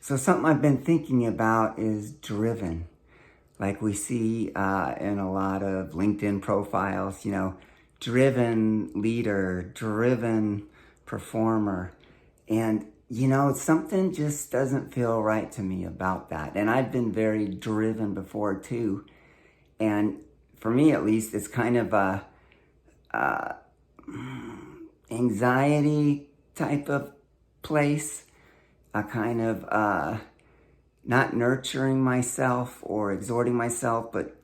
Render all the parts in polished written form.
So something I've been thinking about is driven. Like we see in a lot of LinkedIn profiles, driven leader, driven performer. And, something just doesn't feel right to me about that. And I've been very driven before too. And for me, at least, it's kind of a anxiety type of place, a kind of not nurturing myself or exhorting myself, but,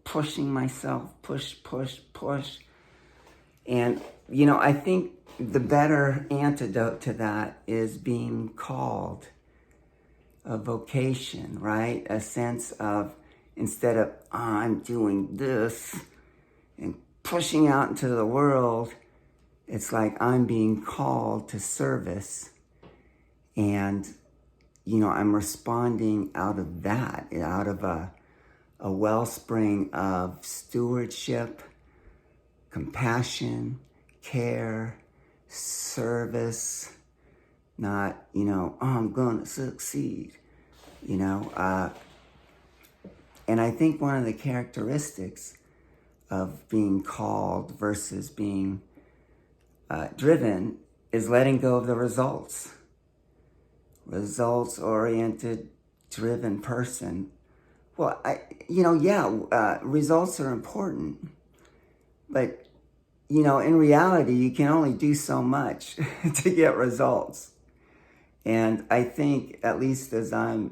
pushing myself, push. And, I think the better antidote to that is being called, a vocation, right? A sense of, instead of, I'm doing this and pushing out into the world, it's like I'm being called to service. And, I'm responding out of that, out of a wellspring of stewardship, compassion, care, service, not, I'm going to succeed, And I think one of the characteristics of being called versus being driven is letting go of the results. Results-oriented, driven person. Well, results are important, but, in reality, you can only do so much to get results. And I think, at least as I'm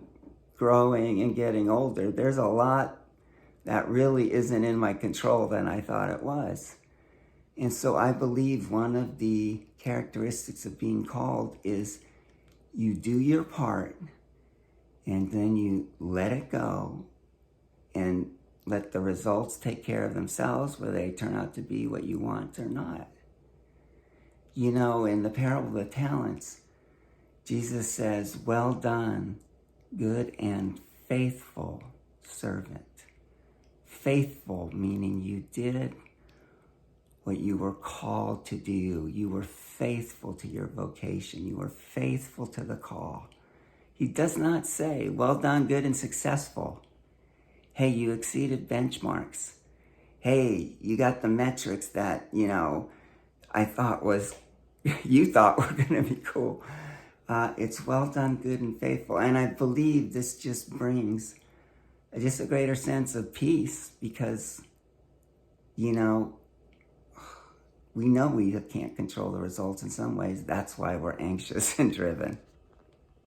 growing and getting older, there's a lot that really isn't in my control than I thought it was. And so I believe one of the characteristics of being called is you do your part and then you let it go and let the results take care of themselves, whether they turn out to be what you want or not. In the parable of the talents, Jesus says, well done, good and faithful servant. Faithful meaning you did what you were called to do. You were faithful to your vocation. You were faithful to the call. He does not say, well done, good and successful. Hey, you exceeded benchmarks. Hey, you got the metrics that, I thought you thought were going to be cool. It's well done, good and faithful. And I believe this just brings just a greater sense of peace because, we know we can't control the results in some ways. That's why we're anxious and driven.